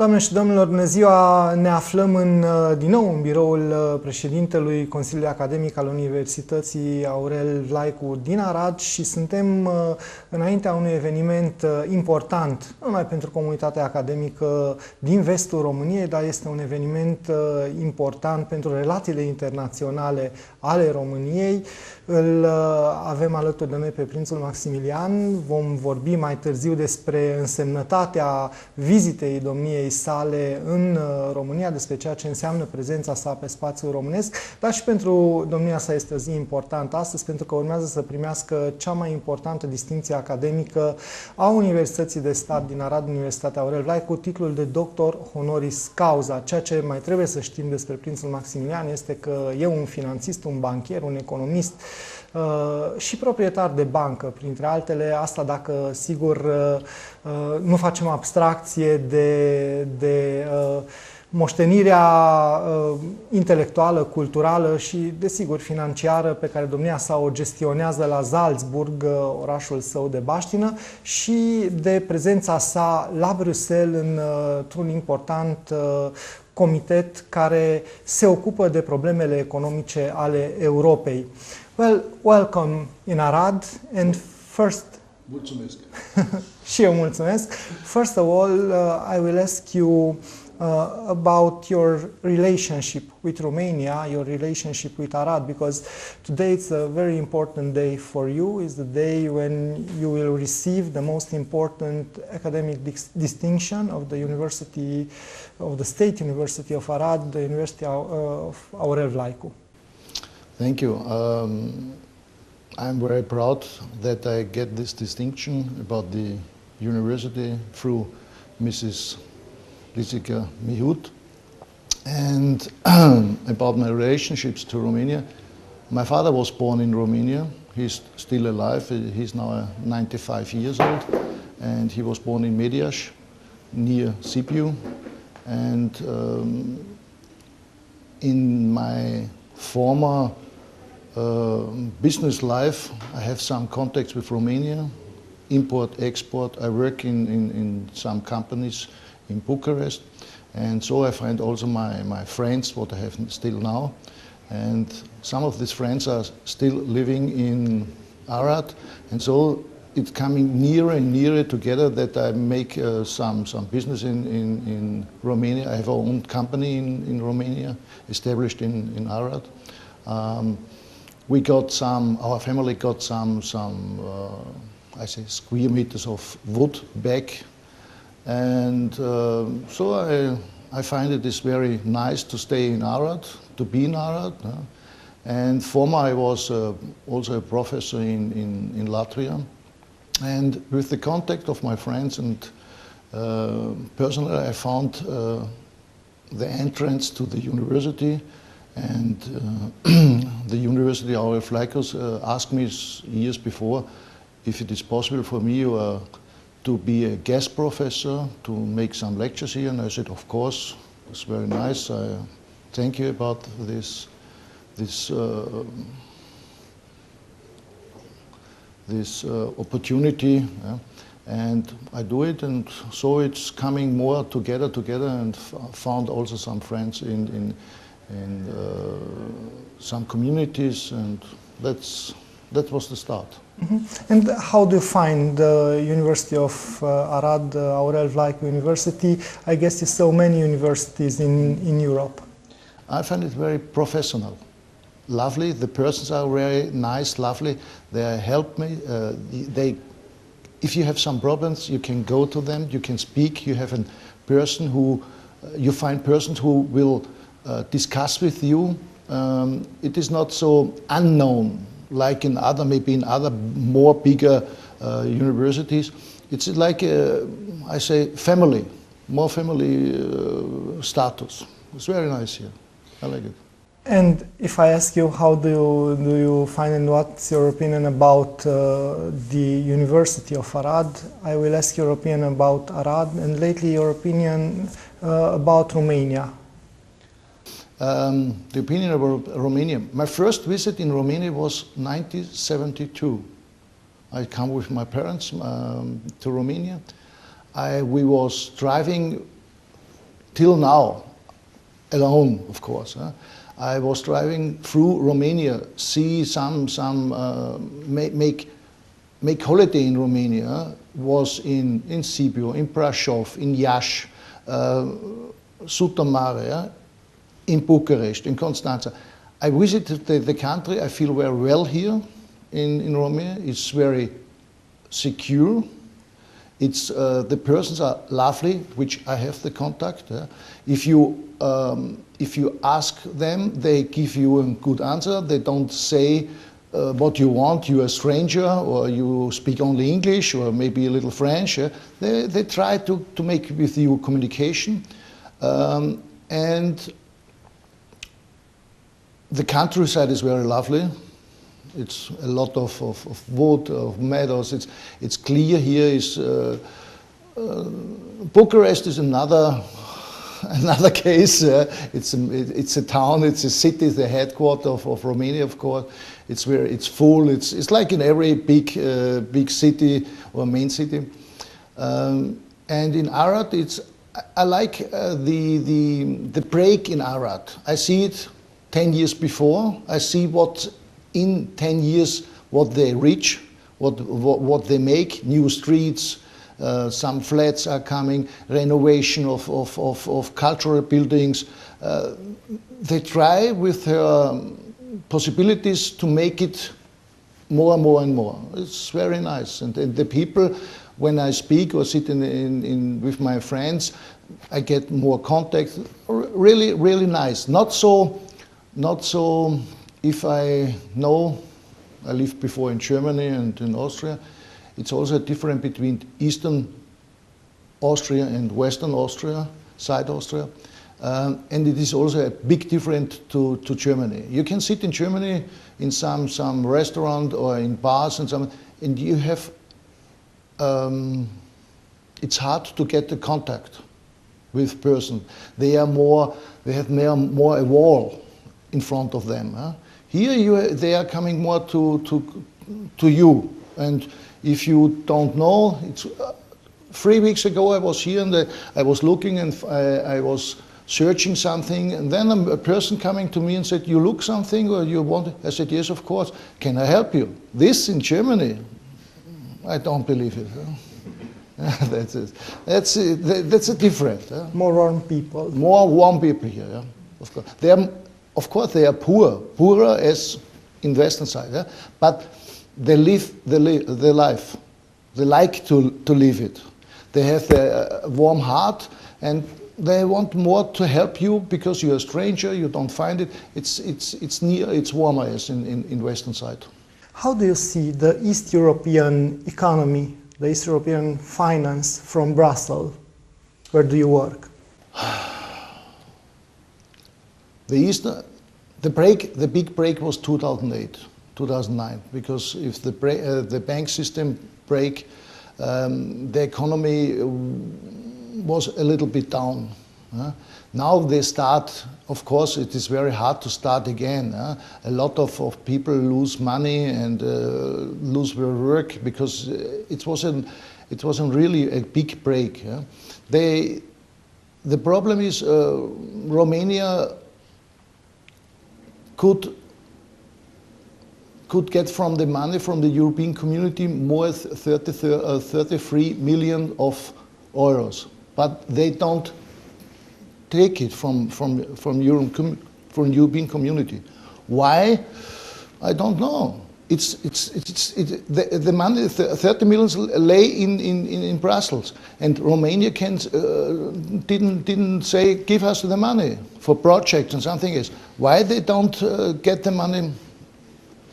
Doamnelor și domnilor, bună ziua! Ne aflăm din nou în biroul președintelui Consiliului Academic al Universității Aurel Vlaicu din Arad și suntem înaintea unui eveniment important, nu numai pentru comunitatea academică din vestul României, dar este un eveniment important pentru relațiile internaționale ale României. Îl avem alături de noi pe Prințul Maximilian. Vom vorbi mai târziu despre însemnătatea vizitei domniei sale în România, despre ceea ce înseamnă prezența sa pe spațiul românesc, dar și pentru domnia sa este o zi importantă astăzi, pentru că urmează să primească cea mai importantă distincție academică a Universității de Stat din Arad, Universitatea Aurel Vlaicu, titlul de doctor honoris causa. Ceea ce mai trebuie să știm despre Prințul Maximilian este că e un finanțist, un bancher, un economist și proprietar de bancă, printre altele. Asta dacă, sigur, nu facem abstracție de moștenirea intelectuală, culturală și, desigur, financiară pe care domnia sa o gestionează la Salzburg, orașul său de baștină, și de prezența sa la Bruxelles într-un important comitet care se ocupă de problemele economice ale Europei. Well, welcome in Arad, and first... Mulțumesc. Și eu mulțumesc. First of all, I will ask you about your relationship with Romania, your relationship with Arad, because today it's a very important day for you. It's the day when you will receive the most important academic distinction of the University, of the State University of Arad, the University of Aurel Vlaicu. Thank you. I'm very proud that I get this distinction about the university through Mrs. Lisica Mihut. And about my relationships to Romania, my father was born in Romania. He's still alive. He's now 95 years old. And he was born in Mediaș, near Sibiu. And in my former business life, I have some contacts with Romania, import, export. I work in some companies in Bucharest, and so I find also my friends, what I have still now, and some of these friends are still living in Arad, and so it's coming nearer and nearer together that I make some business in Romania. I have our own company in Romania, established in Arad. We got our family got some I say square meters of wood back, and so I find it is very nice to stay in Arad, to be in Arad. And former I was also a professor in Latvia, and with the contact of my friends and personally I found the entrance to the university. And the University of Aurel Vlaicu asked me years before if it is possible for me to be a guest professor, to make some lectures here, and I said, of course, it's very nice. I thank you about this opportunity, and I do it, and so it's coming more together, and found also some friends in some communities, and that was the start. Mm-hmm. And how do you find the University of Arad, Aurel Vlaicu University? I guess there's so many universities in Europe. I find it very professional, lovely. The persons are very nice, lovely. They help me. If you have some problems, you can go to them. You can speak. You have a person you find persons who will discuss with you. It is not so unknown like maybe in other more bigger universities. It's like I say family, more family status. It's very nice here. I like it. And if I ask you, how do you find, and what's your opinion about the University of Arad? I will ask your opinion about Arad, and lately your opinion about Romania. The opinion about Romania. My first visit in Romania was 1972. I come with my parents to Romania. We was driving till now, alone, of course. I was driving through Romania, see make holiday in Romania, was in Sibiu, in Brașov, in Iași, Sutomare, in Bucharest, in Constanța. I visited the country. I feel very well here in Romania. It's very secure. It's the persons are lovely, which I have the contact. If you ask them, they give you a good answer. They don't say what you want. You're a stranger, or you speak only English, or maybe a little French. They try to make with you communication, and the countryside is very lovely. It's a lot of wood, of meadows. It's clear here. Bucharest is another case. It's a town. It's a city. The headquarters of Romania, of course. It's full. It's like in every big city or main city. And in Arad, I like the break in Arad. I see it 10 years before. I see what in 10 years what they reach, what they make, new streets, some flats are coming, renovation of cultural buildings. They try with their possibilities to make it more and more and more. It's very nice. And the people, when I speak or sit with my friends, I get more contact. Really, really nice. Not so, if I know, I lived before in Germany and in Austria, it's also different between Eastern Austria and Western Austria, Side Austria. And it is also a big difference to Germany. You can sit in Germany in some restaurant or in bars and you have, it's hard to get the contact with person. They have more a wall in front of them. Here they are coming more to you, and if you don't know, it's 3 weeks ago I was here and I was looking and I was searching something, and then a person coming to me and said, "You look something or you want it?" I said, "Yes, of course. Can I help you?" This in Germany, I don't believe it. That's it. That's a different. More warm people. More warm people here. Yeah? Of course, they are poorer as in Western side, yeah? But they live the life. They like to live it. They have a warm heart, and they want more to help you because you're a stranger. You don't find it. It's warmer as in Western side. How do you see the East European economy, the East European finance from Brussels? Where do you work? The big break was 2008, 2009, because if the bank system break, the economy was a little bit down. Now they start, of course, it is very hard to start again. A lot of people lose money and lose their work because it wasn't really a big break. The problem is Romania could get from the money from the European community more 33 million of euros, but they don't take it from European community. Why? I don't know. The money, 30 millions lay in Brussels, and Romania didn't say give us the money for projects and something else. Why they don't get the money?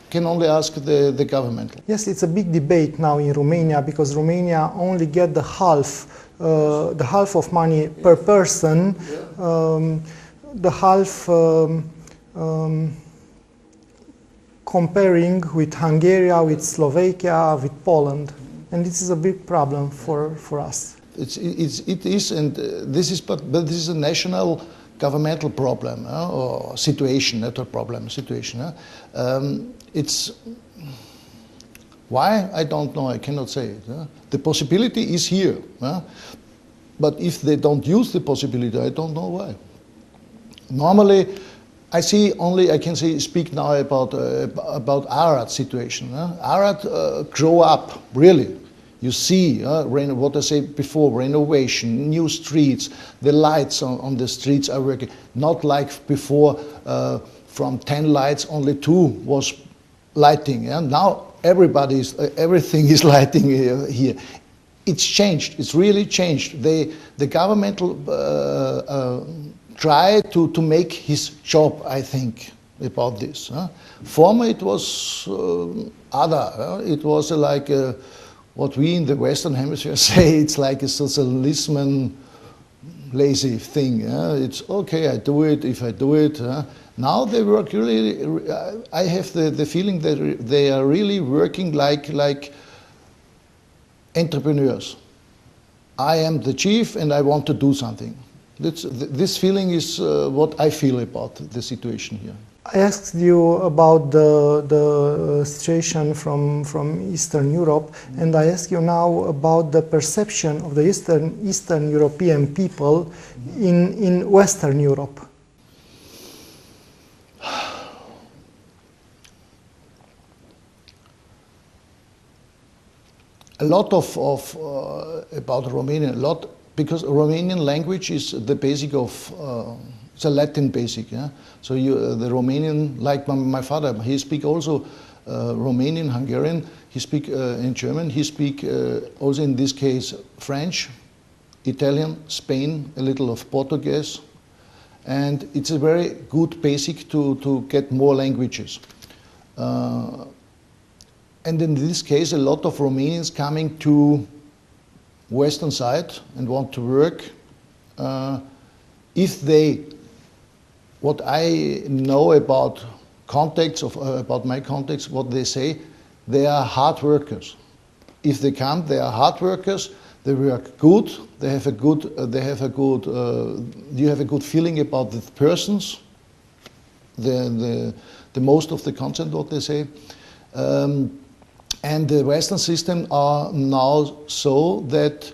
Can only ask the government. Yes, it's a big debate now in Romania because Romania only get the half of money per person, the half comparing with Hungary, with Slovakia, with Poland, and this is a big problem for us. It is, and but this is a national governmental problem or situation, not a problem, situation. It's why I don't know. I cannot say it. The possibility is here. but if they don't use the possibility, I don't know why. Normally, I can speak now about Arad situation. Arad grow up, really. You see, what I said before, renovation, new streets, the lights on the streets are working. Not like before, from 10 lights, only 2 was lighting. Now everything is lighting here. It's changed, it's really changed. The government try to make his job, I think, about this. Former it was other. It was like what we in the Western Hemisphere say, it's like a socialism lazy thing. It's okay, I do it if I do it. Now they work really, I have the feeling that they are really working like entrepreneurs. I am the chief and I want to do something. This feeling is what I feel about the situation here. I asked you about the situation from Eastern Europe, and I ask you now about the perception of the Eastern European people in Western Europe. A lot about Romanian, because Romanian language is the basic of, it's a Latin basic. Yeah? So the Romanian, like my father, he speak also Romanian, Hungarian, he speak in German, he speak also in this case French, Italian, Spain, a little of Portuguese, and it's a very good basic to get more languages. And in this case, a lot of Romanians coming to Western side and want to work. If they, what I know about contacts about my contacts, what they say, they are hard workers. If they come, they are hard workers. They work good. They have a good. You have a good feeling about the persons. The most of the content, what they say. And the Western system are now so that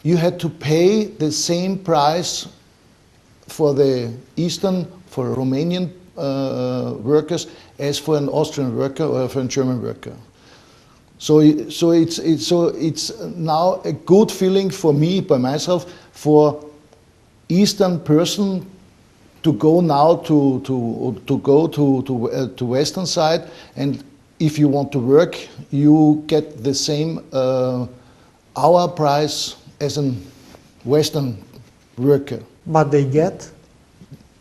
you had to pay the same price for the Eastern, for Romanian workers as for an Austrian worker or for a German worker. So it's now a good feeling for me, by myself, for Eastern person to go now to Western side, and if you want to work, you get the same hour price as a Western worker. But they get?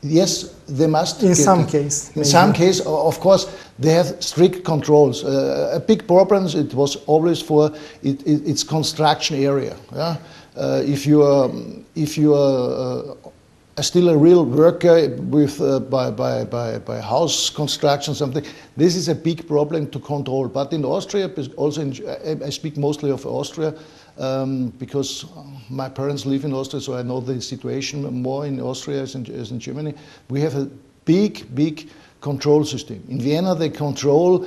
Yes, they must. In some case. In some case, of course, they have strict controls. A big problem, it was always for its construction area. Yeah? If you are still a real worker with by house construction something, this is a big problem to control. But in Austria, also I speak mostly of Austria because my parents live in Austria, so I know the situation more in Austria as in Germany. We have a big control system. In Vienna they control,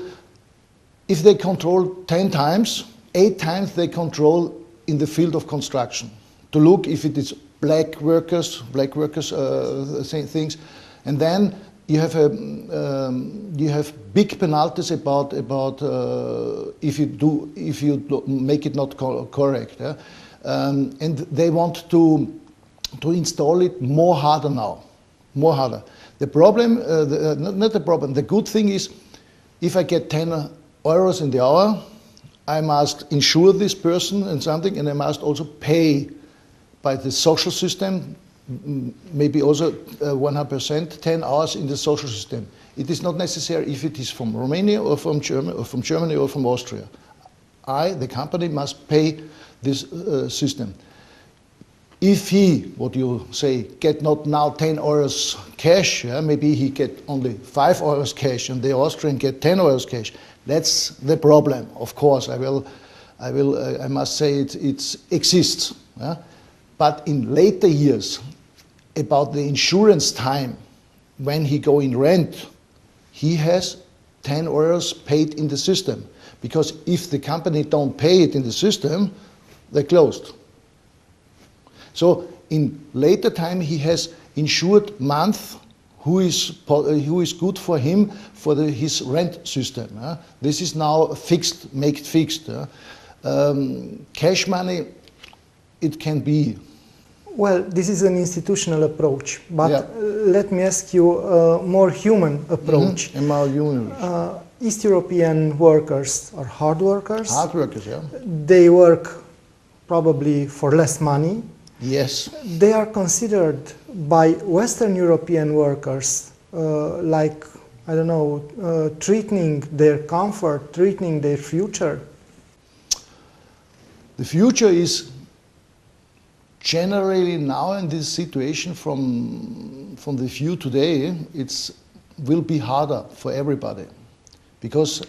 if they control 10 times, 8 times they control in the field of construction to look if it is black workers things, and then you have big penalties about if you make it not correct, yeah? And they want to install it more harder now, more harder. The problem, not the problem. The good thing is, if I get 10 euros in the hour, I must insure this person and something, and I must also pay by the social system, maybe also 100%, 10 hours in the social system. It is not necessary if it is from Romania or from Germany or from Austria. the company, must pay this system. If he, what you say, get not now 10 euros cash, yeah, maybe he get only 5 euros cash and the Austrian get 10 euros cash. That's the problem, of course. I must say it exists. Yeah? But in later years, about the insurance time, when he go in rent, he has 10 euros paid in the system. Because if the company don't pay it in the system, they're closed. So in later time he has insured month who is good for him for his rent system. This is now fixed, make it fixed. Cash money, it can be. Well, this is an institutional approach, but let me ask you a more human approach. A more human. East European workers are hard workers. Hard workers, yeah. They work probably for less money. Yes. They are considered by Western European workers like, I don't know, threatening their comfort, threatening their future. The future is generally now in this situation from the view today, will be harder for everybody. Because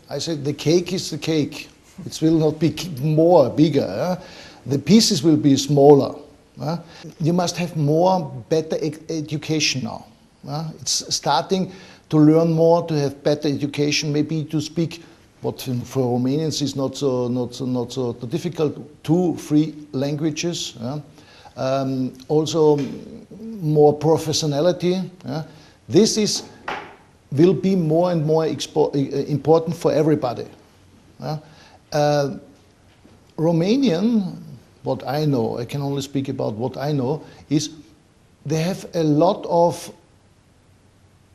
I said the cake is the cake. It will not be bigger. The pieces will be smaller. You must have better education now. It's starting to learn more, to have better education, maybe to speak what for Romanians is not so difficult, 2-3 languages. Also more professionality. This will be more and more important for everybody. Romanian, what I know, I can only speak about what I know, is they have a lot of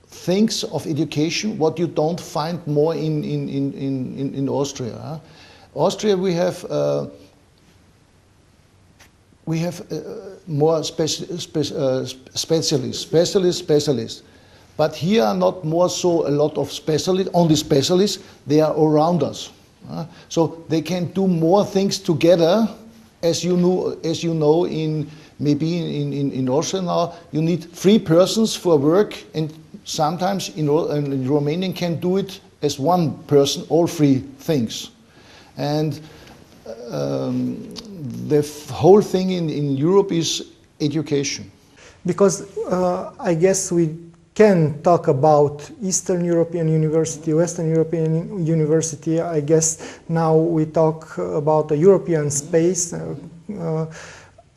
things of education what you don't find more in Austria. Austria we have more specialists. But here are not more so a lot of specialists, only specialists, they are around us. So they can do more things together, as you know maybe in Austria now, you need 3 persons for work, and sometimes in Romanian can do it as 1 person, all 3 things. And the whole thing in Europe is education. Because I guess we can talk about Eastern European University, Western European University. I guess now we talk about a European space.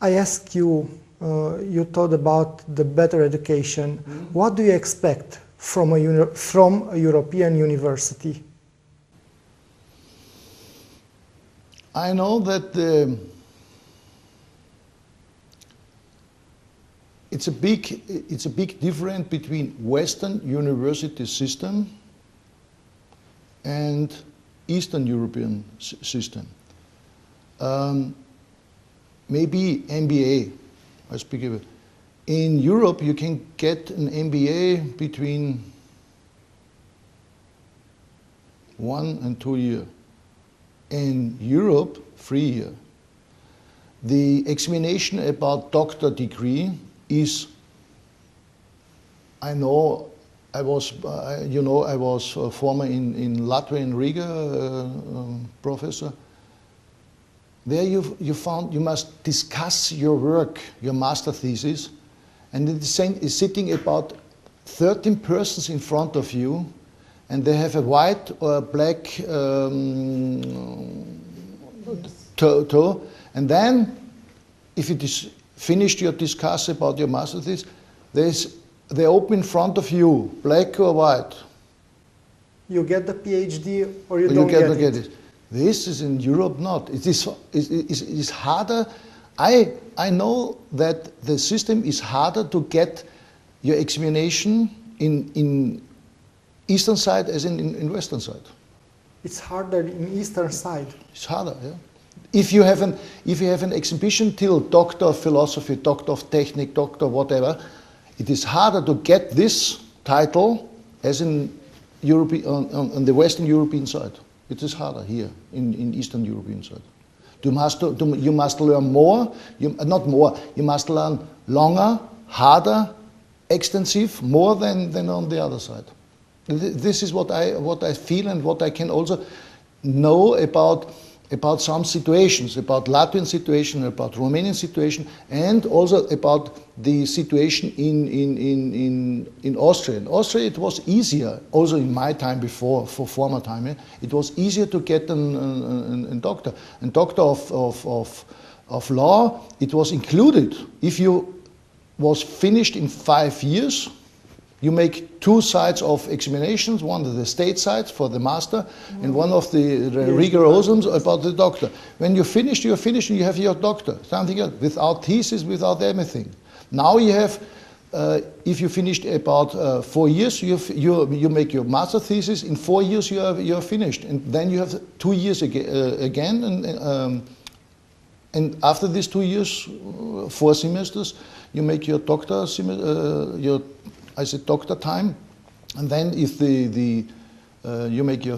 I ask you, you thought about the better education. What do you expect from a European university? I know that it's a big difference between Western university system and Eastern European system. Maybe MBA, I speak of it. In Europe, you can get an MBA between 1 and 2 years. In Europe, 3 years. The examination about doctor degree is, I know, I was former in Latvia in Riga professor. There you found you must discuss your work, your master thesis, and it is sitting about 13 persons in front of you, and they have a white or black toe, and then if it is finished your discuss about your master thesis, they open in front of you, black or white. You get the PhD or you don't get it. This is in Europe not. It is harder. I know that the system is harder to get your examination in eastern side as in western side. It's harder in eastern side. It's harder, yeah. If you have an exhibition till Doctor of Philosophy, Doctor of Technique, Doctor whatever, it is harder to get this title as in Europe, on the Western European side. It is harder here in Eastern European side. You must learn more, not more, you must learn longer, harder, extensive, more than on the other side. This is what I feel and what I can also know about some situations, about Latvian situation, about Romanian situation, and also about the situation in Austria. In Austria it was easier, also in my time before, for former time, it was easier to get a doctor. A doctor of of law, it was included. If you was finished in 5 years, you make 2 sides of examinations, one of the state side for the master, and one of the rigorosums about the doctor. When you're finished, and you have your doctor, something else, without thesis, without anything. Now you have, if you finished about 4 years, you make your master thesis, in 4 years you're finished, and then you have 2 years again, and after these 2 years, 4 semesters, you make your doctor doctor time, and then if you make your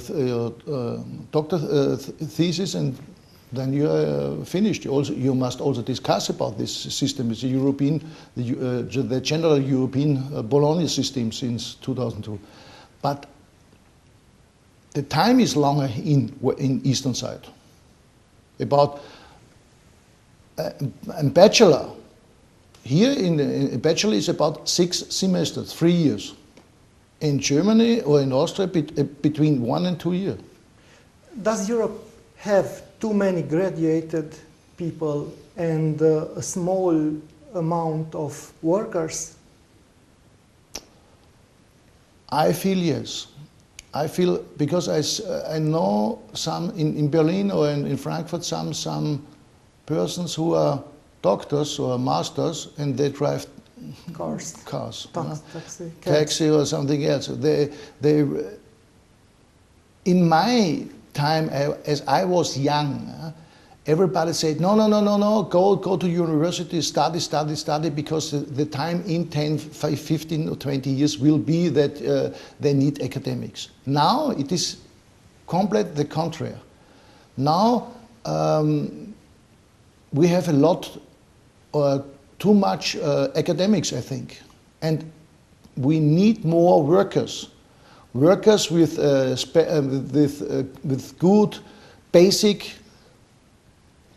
doctor thesis, and then you are finished. You must also discuss about this system. It's a European, the general European Bologna system since 2002, but the time is longer in eastern side. About a bachelor. Here in a bachelor is about 6 semesters, 3 years. In Germany or in Austria, between 1 and 2 years. Does Europe have too many graduated people and a small amount of workers? I feel yes. I feel, because I know some in Berlin or in Frankfurt, some persons who are doctors or masters, and they drive cars, taxi or something else. They in my time, as I was young, everybody said, no, go to university, study, because the time in 10, 15 or 20 years will be that they need academics. Now it is complete the contrary. Now we have a lot, too much academics, I think, and we need more workers with good basic,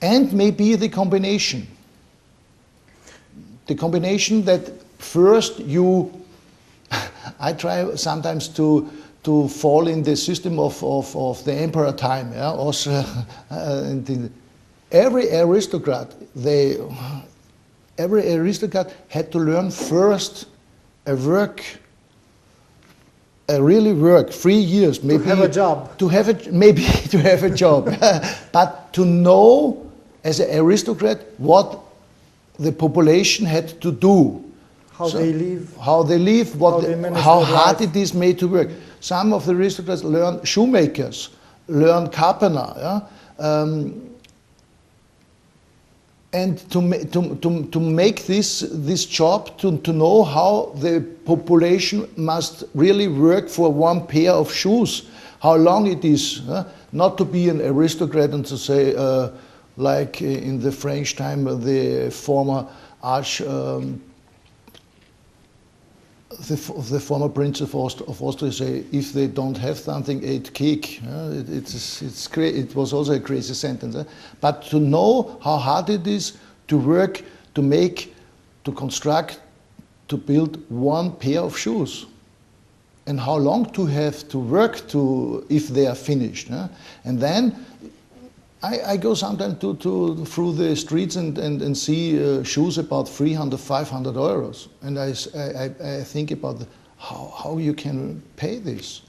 and maybe the combination that first you I try sometimes to fall in the system of the emperor time, yeah? Also, every aristocrat had to learn first a really work, 3 years, maybe to have a job, but to know as an aristocrat what the population had to do, how they live, how hard it is made to work. Some of the aristocrats learn shoemakers, learn carpenter, yeah? And to make this job, to know how the population must really work for one pair of shoes, how long it is, not to be an aristocrat and to say, like in the French time, the former the former prince of Austria say, if they don't have something, eat cake. It was also a crazy sentence. But to know how hard it is to work, to make, to construct, to build one pair of shoes, and how long to have to work if they are finished. And then I go sometimes through the streets and see shoes about 300, 500 euros. And I think about how you can pay this.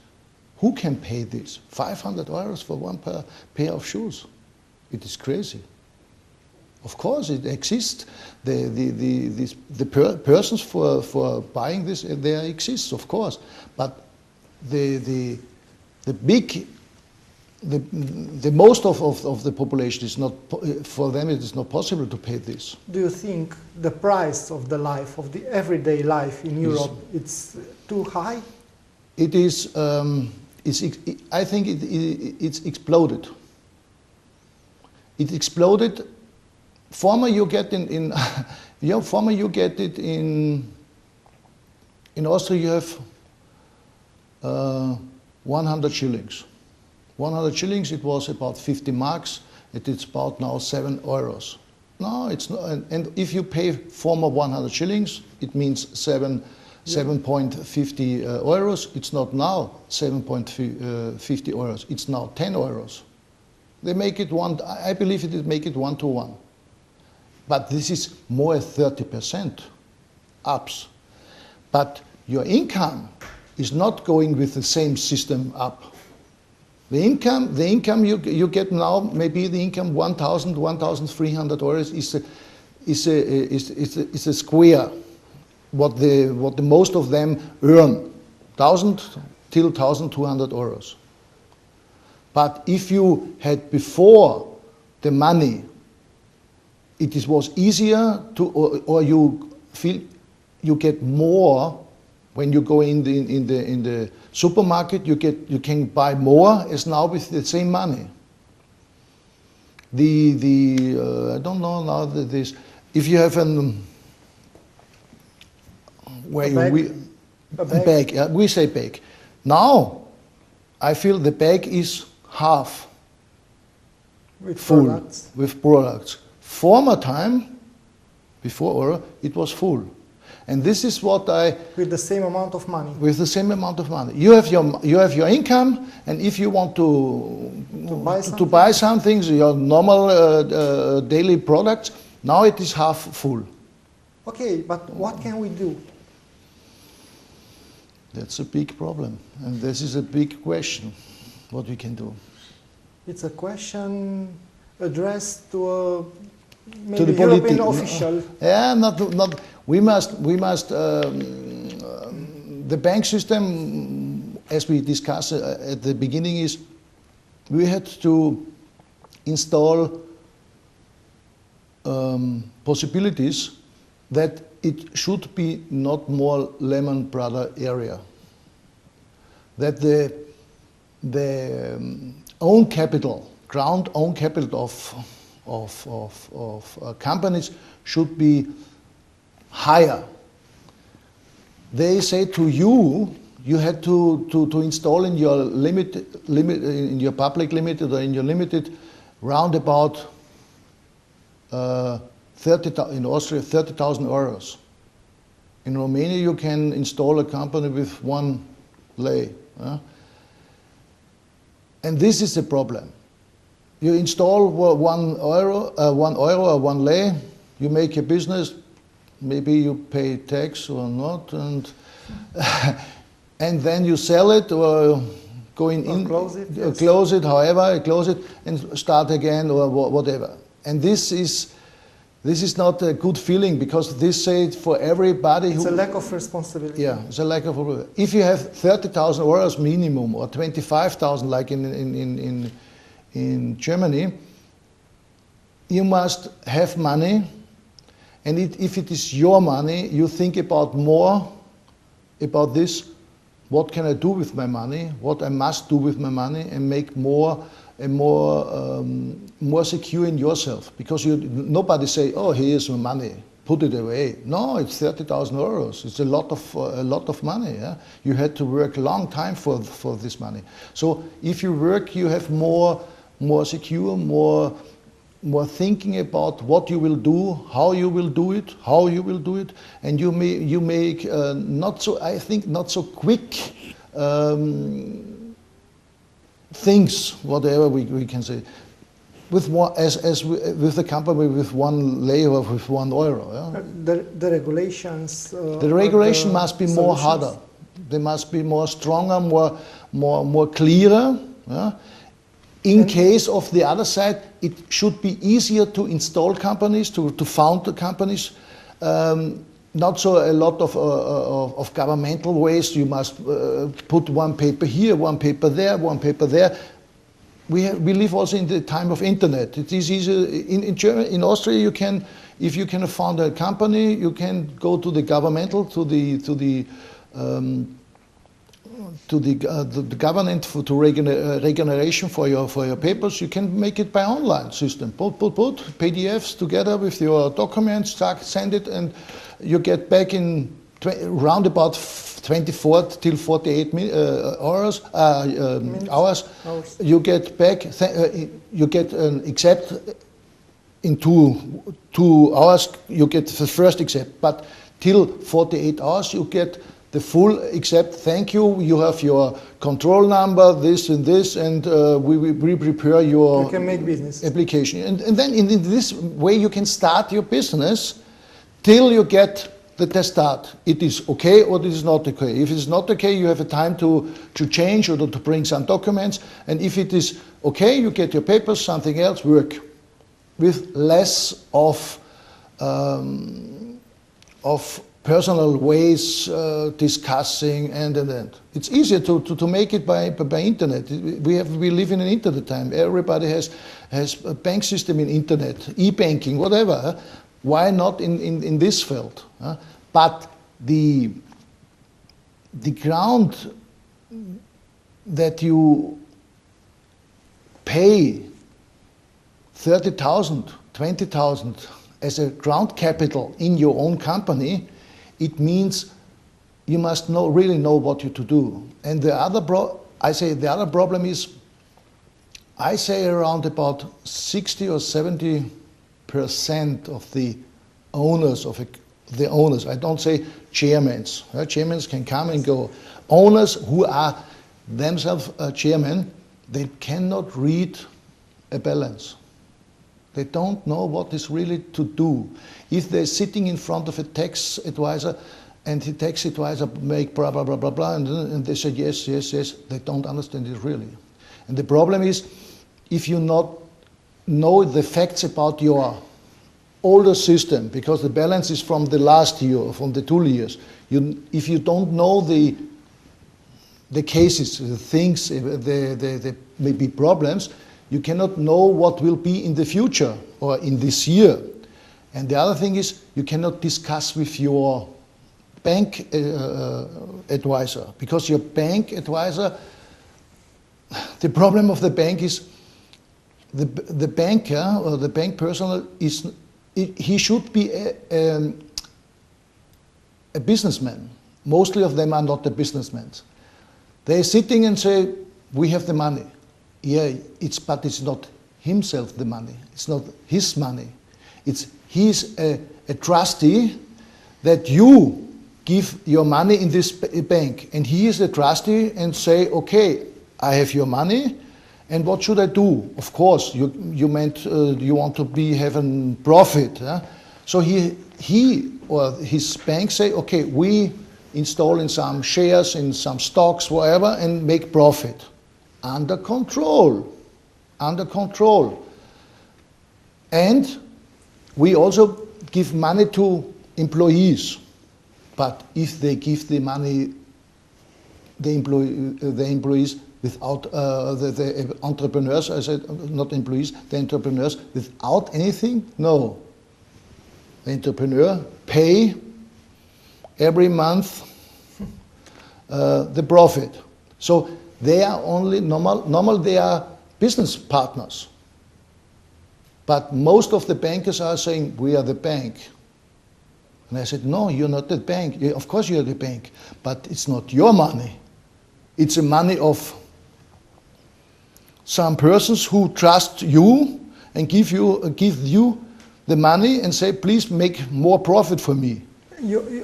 Who can pay this? 500 euros for one pair of shoes. It is crazy. Of course, it exists. The persons for buying this, there exists, of course. But the most of the population is not, for them it is not possible to pay this. Do you think the price of the life, of the everyday life in Europe, it's too high? It is, I think it's exploded. It exploded. Former you get former you get it in Austria you have 100 shillings. 100 shillings, it was about 50 marks. It is about now 7 euros. No, it's not. And if you pay former 100 shillings, it means 7.50 euros. It's not now 7.50 euros. It's now 10 euros. They make it one. I believe it make it 1 to 1. but this is more than 30% ups. But your income is not going with the same system up. The income you get now, maybe the income 1,000, 1,300 euros is a square. What the most of them earn, 1,000 till 1,200 euros. But if you had before the money, it was easier to, or you feel you get more when you go in the supermarket. You can buy more as now with the same money. I don't know now this. If you have a bag, we say bag. Now I feel the bag is half With full products. with products. Former time, before oil, it was full. And this is what With the same amount of money. with the same amount of money. You have your income, and if you want to buy some things, your normal daily products, now it is half full. Okay, but what can we do? That's a big problem, and this is a big question, what we can do. It's a question addressed to a maybe To the European politi- official. Yeah, not. We must. The bank system, as we discussed at the beginning, is we had to install possibilities that it should be not more Lehman Brothers area. That the own capital, ground own capital of companies should be higher. They say to you, you had to install in your limit in your public limited or in your limited round about 30,000 in Austria, 30,000 euros. In Romania, you can install a company with 1 lei. And this is the problem. You install 1 euro or 1 lei, you make a business, maybe you pay tax or not, and and then you sell it or Close it, yes. close it, however, close it and start again or whatever. And this is not a good feeling, because this says for everybody It's a lack of responsibility. yeah, it's a lack of. If you have 30,000 euros minimum or 25,000 like in Germany, you must have money, and if it is your money, you think about more about this. What can I do with my money? What I must do with my money, and make more secure in yourself, because nobody say, oh, here's my money, put it away. No, it's 30,000 euros. It's a lot of money. Yeah? You had to work a long time for this money. So if you work, you have more secure, more thinking about what you will do, how you will do it, and you make not so quick things, whatever we can say, with one, with the company with 1 lei or with 1 euro. Yeah? The regulations. The regulation must be more harder. They must be more stronger, more clearer. Yeah? In case of the other side, it should be easier to install companies, to found the companies. Not so a lot of governmental ways. You must put 1 paper here, 1 paper there, 1 paper there. We live also in the time of internet. It is easier in Germany, in Austria. You can, if you can found a company, you can go to the governmental, to the government to regeneration for your papers. You can make it by online system. Put PDFs together with your documents, send it, and you get back in round about 24 till 48 hours. You get back. You get an accept in 2 hours. You get the first accept, but till 48 hours you get the full, except thank you, you have your control number, this and this, and we prepare your you can make business application. And then in this way you can start your business till you get the testart. It is okay or it is not okay. If it's not okay, you have a time to change or to bring some documents. And if it is okay, you get your papers, something else, work with less of personal ways discussing and. It's easier to make it by internet. We live in an internet time. Everybody has a bank system in internet, e-banking, whatever. Why not in this field? But the ground that you pay 30,000, 20,000 as a ground capital in your own company, it means you must really know what you to do. And the other problem is, I say around about 60 or 70% of the owners I don't say chairmen. Chairmen can come and go. Owners who are themselves chairmen, they cannot read a balance. They don't know what is really to do. If they're sitting in front of a tax advisor and the tax advisor make blah, blah, blah, blah, blah, and they say yes, yes, yes, they don't understand it really. And the problem is, if you not know the facts about your older system, because the balance is from the last year, from the 2 years, if you don't know the cases, the things, the maybe problems, you cannot know what will be in the future or in this year. And the other thing is, you cannot discuss with your bank advisor, because your bank advisor, the problem of the bank is the banker or the bank personnel he should be a businessman. Mostly of them are not the businessmen. They're sitting and say, we have the money. Yeah, but it's not himself the money. It's not his money. He's a trustee that you give your money in this bank. And he is a trustee and say, okay, I have your money. And what should I do? Of course, you meant you want to have a profit. Huh? So he or his bank say, okay, we install in some shares, in some stocks, whatever, and make profit. Under control. Under control. And we also give money to employees. But if they give the money, the employees, without the entrepreneurs, I said not employees, the entrepreneurs, without anything? No. The entrepreneur pay every month the profit. So they are only normal they are business partners. But most of the bankers are saying, we are the bank. And I said, no, you're not the bank. Of course you're the bank, but it's not your money. It's the money of some persons who trust you and give you the money and say, please make more profit for me.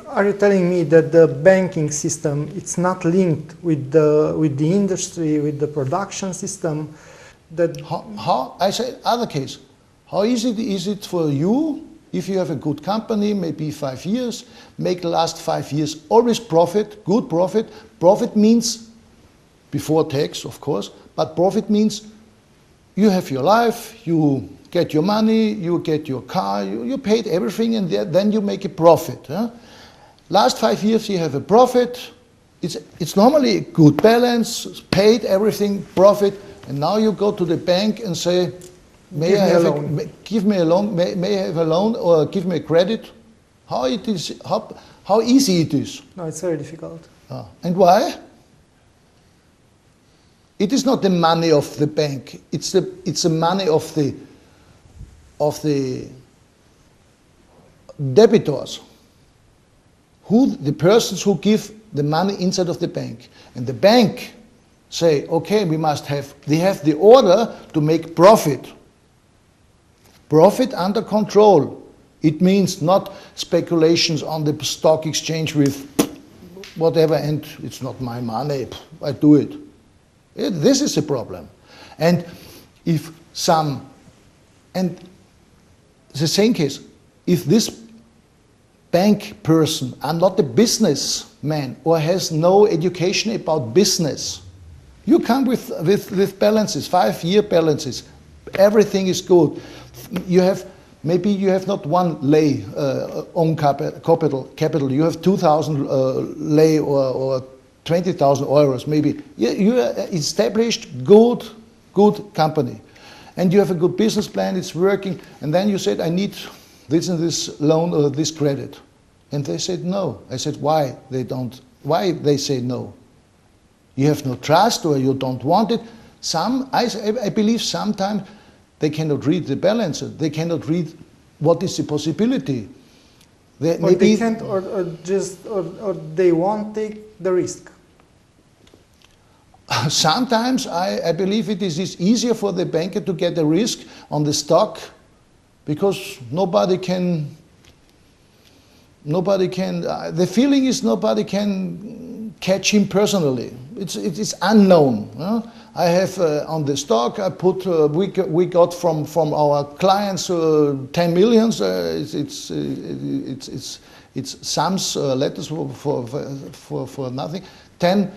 Are you telling me that the banking system, it's not linked with the industry, with the production system? That how I say other case, how easy is it for you if you have a good company, maybe 5 years, make the last 5 years always profit, good profit. Profit means before tax, of course, but profit means you have your life, you get your money, you get your car, you paid everything, and then you make a profit. Huh? Last 5 years you have a profit, it's normally a good balance, paid everything, profit, and now you go to the bank and say, give me a loan, may I have a loan or give me a credit? How easy it is? No, it's very difficult. And why? It is not the money of the bank. It's the money of the debitors, the persons who give the money inside of the bank. And the bank say, okay, they have the order to make profit. Profit under control. It means not speculations on the stock exchange with whatever, and it's not my money, I do it. This is a problem. And if some, and the same case, if this bank person are not a businessman or has no education about business, you come with balances, 5-year balances, everything is good. You have, maybe you have not one lei own capital, you have 2,000 lei or 20,000 euros maybe. You established good company. And you have a good business plan, it's working, and then you said, I need this and this loan or this credit. And they said no. I said, why they don't? Why they say no? You have no trust or you don't want it. I believe sometimes they cannot read the balance. They cannot read what is the possibility. Or they can't, or they won't take the risk. Sometimes I believe it is easier for the banker to get a risk on the stock because nobody can, the feeling is nobody can catch him personally. It's unknown. I have on the stock, I put, we got from our clients 10 millions, it's sums, letters for nothing, 10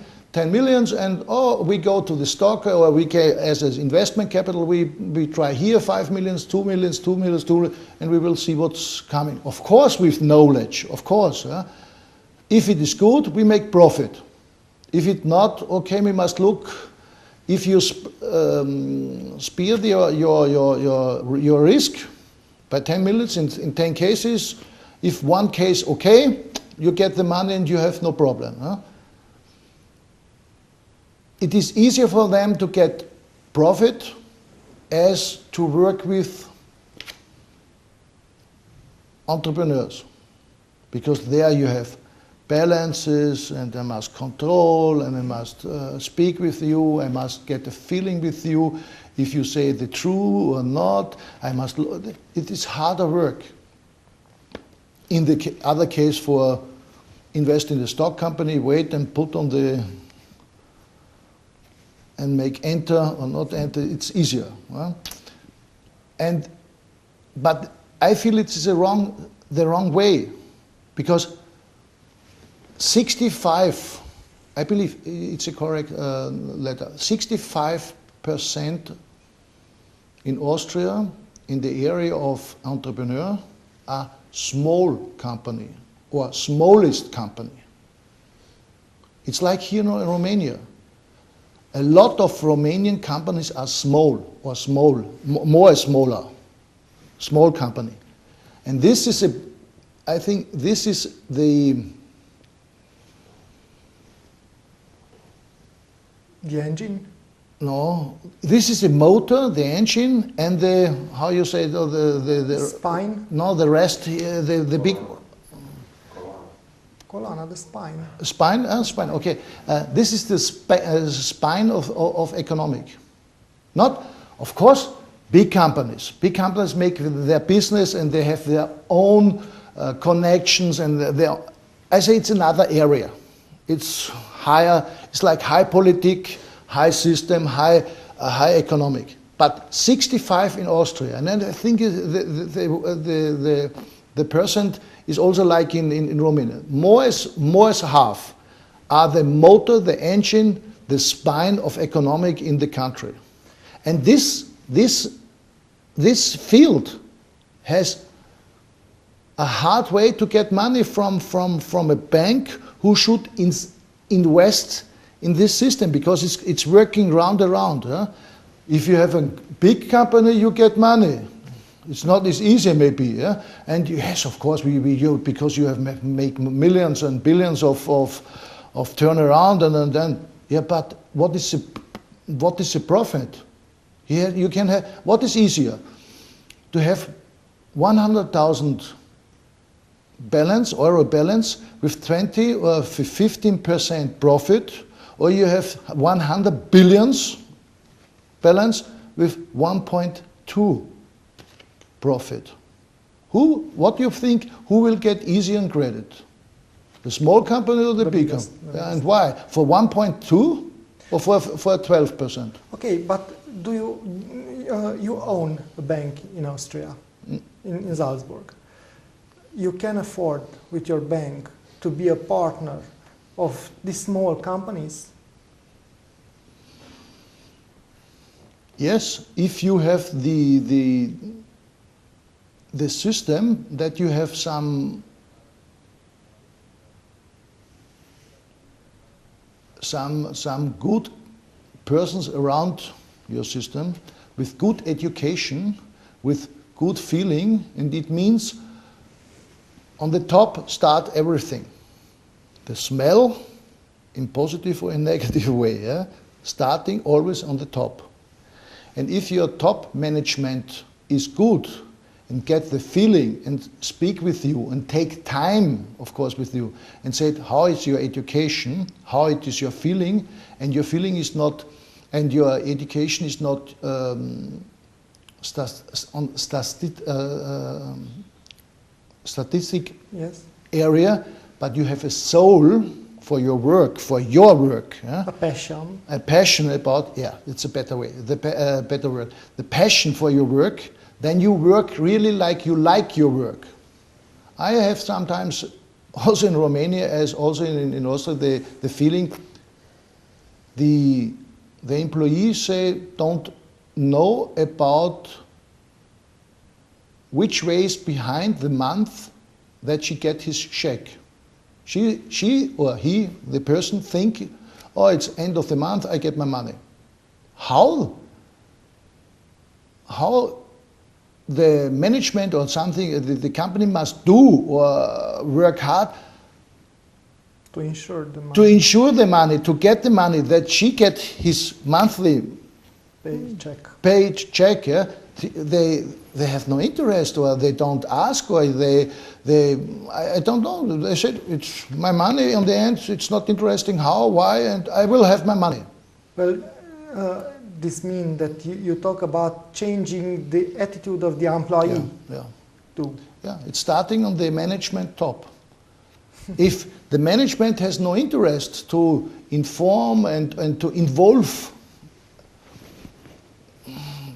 millions, and we go to the stock, or we can, as an investment capital, we try here 5 millions, 2 millions, 2 millions, 2 millions, and we will see what's coming. Of course with knowledge, of course. If it is good, we make profit. If it's not, okay, we must look. If you spare your risk by 10 millions in 10 cases, if one case okay, you get the money and you have no problem. It is easier for them to get profit as to work with entrepreneurs, because there you have balances and they must control and they must speak with you, I must get a feeling with you, if you say the true or not, it is harder work. In the other case for invest in the stock company, wait and put on the and make enter or not enter, it's easier. But I feel it's the wrong way, because 65, I believe it's a correct letter, 65% in Austria in the area of entrepreneur are small company or smallest company. It's like here in Romania. A lot of Romanian companies are small or smaller, small company. And this is I think this is the engine? No, this is the motor, the engine, and the, how you say, the spine? No, the rest, the big... Colonna, the spine. Spine? Spine, okay. This is the spine of economic. Not, of course, big companies. Big companies make their business and they have their own connections, and I say it's another area. It's higher, it's like high politic, high system, high economic. But 65 in Austria, and then I think the percent is also like in Romania. More as half are the motor, the engine, the spine of economic in the country. And this field has a hard way to get money from a bank who should invest in this system, because it's working round around. If you have a big company, you get money. It's not as easy maybe, yeah? And yes, of course, because you have make millions and billions of turnaround, and then, yeah, but what is the profit? Here you can have, what is easier? To have 100,000 euro balance with 20 or 15% profit, or you have 100 billions balance with 1.2 profit. What do you think, who will get easier in credit? The small company or the big biggest, company? And why? For 1.2 or for 12%? Okay, but do you own a bank in Austria, in Salzburg? You can afford with your bank to be a partner of these small companies? Yes, if you have the system that you have some good persons around your system with good education, with good feeling, and it means on the top start everything. The smell in positive or in negative way, yeah? Starting always on the top. And if your top management is good and get the feeling and speak with you and take time, of course, with you and say, how is your education, how it is your feeling, and your feeling is not, and your education is not statistic Yes. area, but you have a soul for your work, yeah? A passion. A passion about, yeah, it's a better way, better word. The passion for your work, then you work really like you like your work. I have sometimes, also in Romania, as also in Austria, the feeling the employees say don't know about which way is behind the month that she get his check. She or he, the person, think, oh, it's end of the month, I get my money. How the management or something, the company must do or work hard To ensure the money. to ensure the money, to get the money, that she get his monthly Paid check. yeah? They have no interest, or they don't ask, or I don't know. They said, it's my money on the end, it's not interesting how, why, and I will have my money. Well, this means that you talk about changing the attitude of the employee. Yeah. Too. Yeah, it's starting on the management top. If the management has no interest to inform and to involve,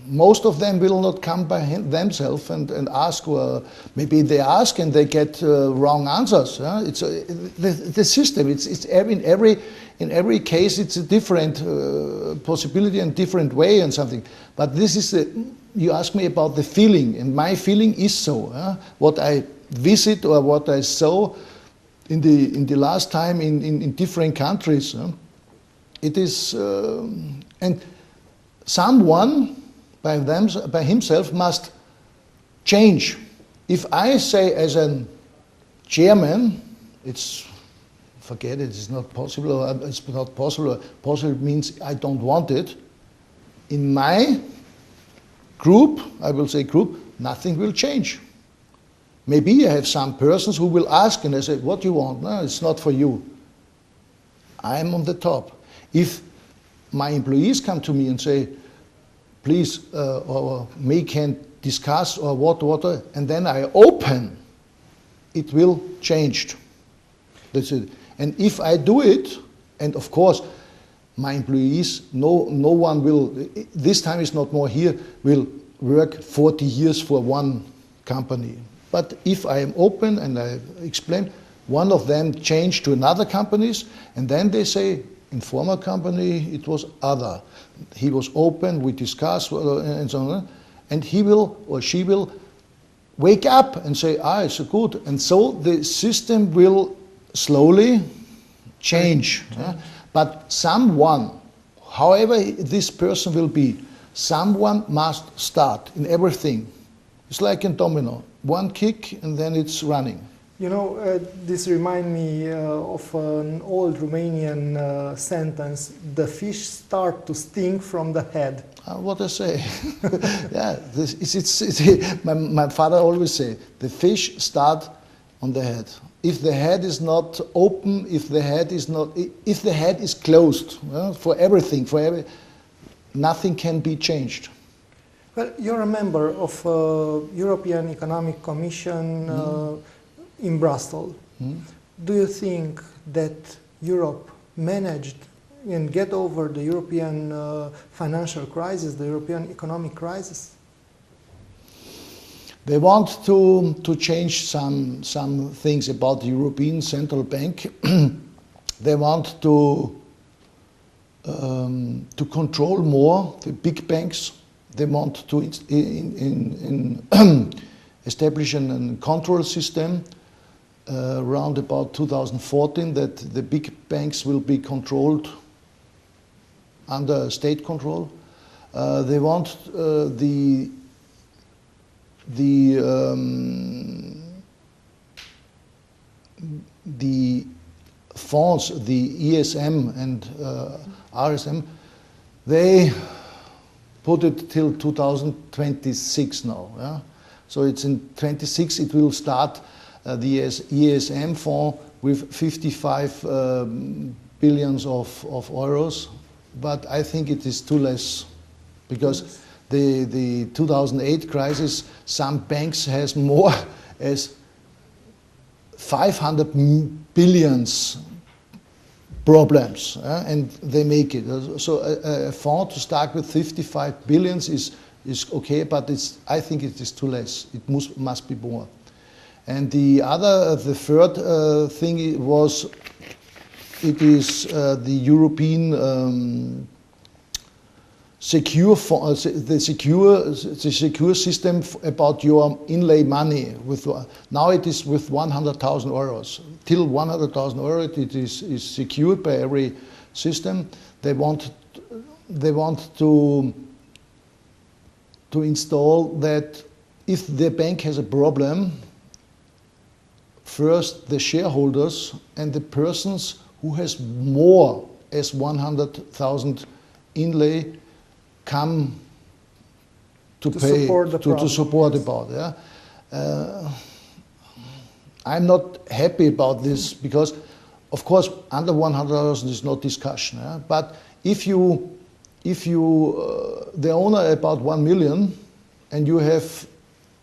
most of them will not come by themselves and ask, or maybe they ask and they get wrong answers. Yeah? It's the system. It's in every case it's a different possibility and different way and something. But this is you ask me about the feeling, and my feeling is so. What I visit or what I saw in the last time in different countries, it is and someone by himself must change. If I say as a chairman, forget it, it's not possible, or it's not possible. Possible means I don't want it. In my group, I will say group, nothing will change. Maybe I have some persons who will ask and I say, what do you want? No, it's not for you. I'm on the top. If my employees come to me and say, please, or we can discuss, or what, and then I open, it will change. That's it. And if I do it, and of course, my employees, no one will, this time is not more here, will work 40 years for one company. But if I am open and I explain, one of them changed to another companies, and then they say, in former company, it was other. He was open, we discussed, and so on. And he will or she will wake up and say, it's good. And so the system will slowly change. But someone, however this person will be, someone must start in everything. It's like a domino. One kick and then it's running. You know, this reminds me of an old Romanian sentence, the fish start to stink from the head. What I say. Yeah, my father always say, the fish start on the head. If the head is not open, if the head is closed, for everything, nothing can be changed. Well, you're a member of European Economic Commission in Brussels. Do you think that Europe managed and get over the European financial crisis, the European economic crisis? They want to change some things about the European Central Bank. They want to control more the big banks. They want to establish a control system around about 2014 that the big banks will be controlled under state control. They want the funds, the ESM and RSM, they put it till 2026 now. Yeah? So it's in 26 it will start the ESM fund with 55 billions of euros, but I think it is too less because the 2008 crisis, some banks has more as 500 billions problems, and they make it. So a fund to start with 55 billions is okay, but I think it is too less. It must be more. And the third thing was, it is the European secure system about your inlay money. Now it is with 100,000 euros. Till 100,000 euros it is secured by every system. They want to install that if the bank has a problem, first the shareholders and the persons who has more as 100,000 inlay come to pay to support about. Yeah, I'm not happy about this because, of course, under 100,000 is no discussion. Yeah? But if you the owner about 1 million, and you have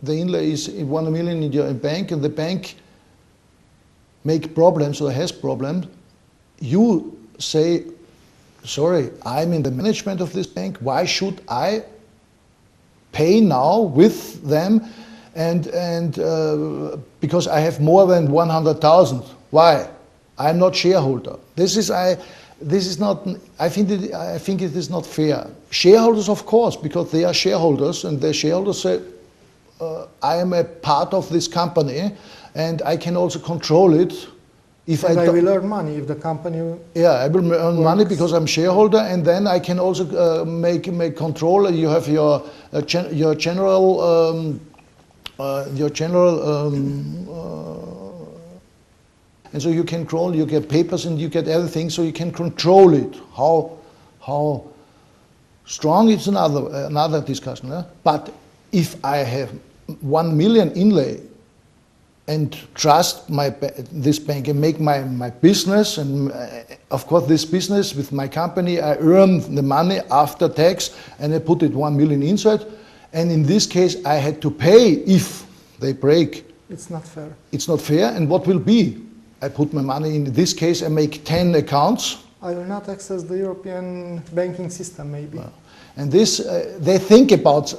the inlay is 1 million in your bank, and the bank make problems or has problems, you say, sorry, I'm in the management of this bank. Why should I pay now with them? And because I have more than 100,000. Why? I'm not shareholder. This is not. I think it is not fair. Shareholders, of course, because they are shareholders, and the shareholders say, I am a part of this company, and I can also control it. If I will earn money if the company. Yeah, I will earn money because I'm shareholder, and then I can also make control. You have your general and so you can control. You get papers and you get everything, so you can control it. How strong it's another discussion. Yeah? But if I have 1 million inlay and trust this bank and make my business, and of course this business with my company, I earn the money after tax, and I put it 1 million inside, and in this case I had to pay if they break. It's not fair. It's not fair, and what will be? I put my money in this case, I make 10 accounts. I will not access the European banking system, maybe. Well, and this, they think about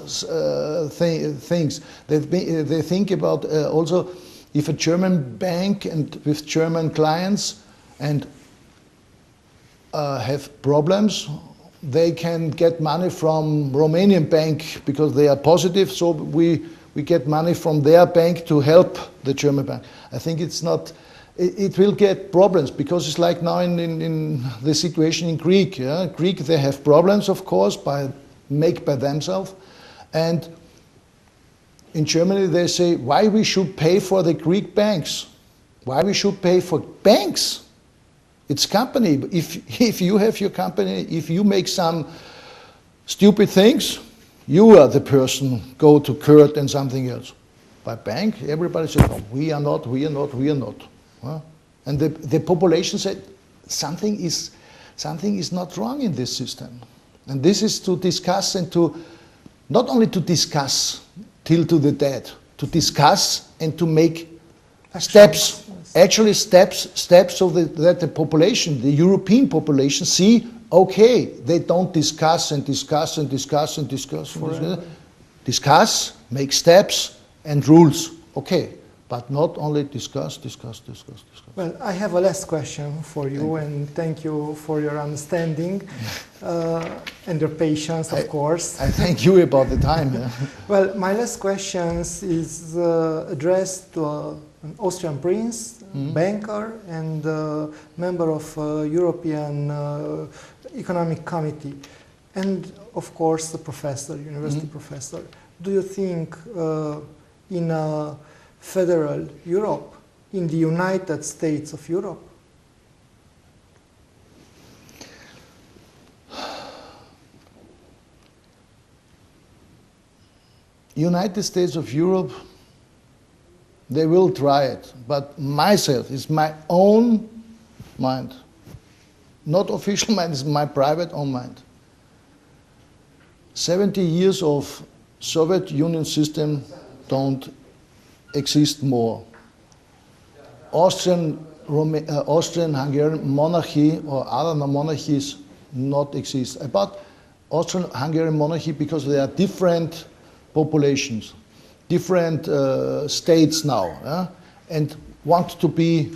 things. They think about also, if a German bank and with German clients and have problems, they can get money from Romanian bank because they are positive. So we get money from their bank to help the German bank. I think it's not. It will get problems because it's like now in the situation in Greek. Yeah? Greek, they have problems, of course, by themselves, and in Germany they say why we should pay for the Greek banks, why we should pay for banks. It's company. If you have your company, if you make some stupid things, you are the person go to court and something else. By bank, everybody says no, we are not. Well, and the population said something is not wrong in this system, and this is to discuss and to not only to discuss till to the dead, to discuss and to make steps, actually steps so that the population, the European population, see, okay, they don't discuss and discuss and discuss and discuss. Discuss, make steps and rules. Okay, but not only discuss. Well, I have a last question for you, and thank you for your understanding and your patience, of course. I thank you about the time. Yeah. Well, my last question is addressed to an Austrian prince, banker, and member of European Economic Committee, and of course a professor, university professor. Do you think in a federal Europe, in the United States of Europe? United States of Europe, they will try it, but myself, it's my own mind, not official mind, it's my private own mind. 70 years of Soviet Union system don't exist more. Austrian-Hungarian monarchy or other monarchies not exist. About Austrian-Hungarian monarchy because there are different populations, different states now, and want to be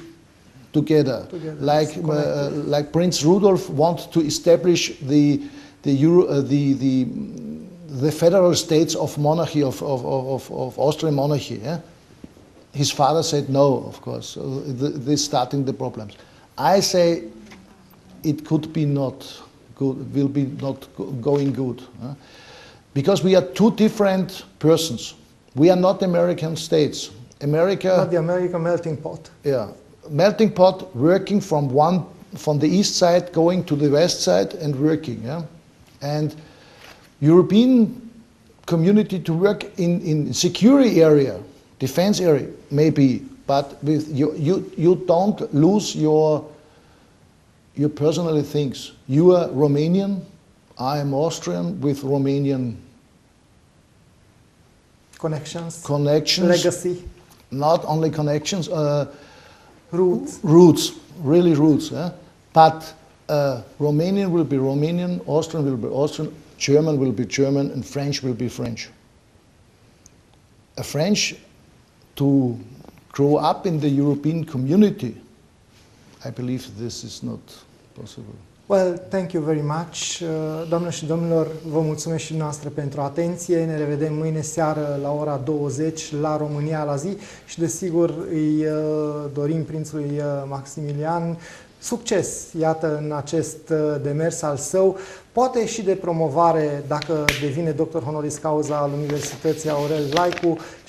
together. Like Prince Rudolf wants to establish the federal states of monarchy of Austrian monarchy. Yeah? His father said no, of course. So this starting the problems. I say it could be not good, will be not going good, because we are two different persons. We are not American states. America. Not the American melting pot. Yeah, melting pot working from the east side going to the west side and working. Yeah, and European community to work in security area, defense area, maybe, but with you don't lose your personal things. You are Romanian, I am Austrian with Romanian connections, legacy. Not only connections, roots, really roots. But Romanian will be Romanian, Austrian will be Austrian, German will be German, and French will be French. A French to grow up in the European community, I believe this is not possible. Well, thank you very much. Doamnelor și domnilor, vă mulțumesc și noastră pentru atenție. Ne revedem mâine seară la ora 20 la România la zi și desigur îi dorim prințului Maximilian succes, iată, în acest demers al său, poate și de promovare dacă devine doctor honoris causa al Universității Aurel Vlaicu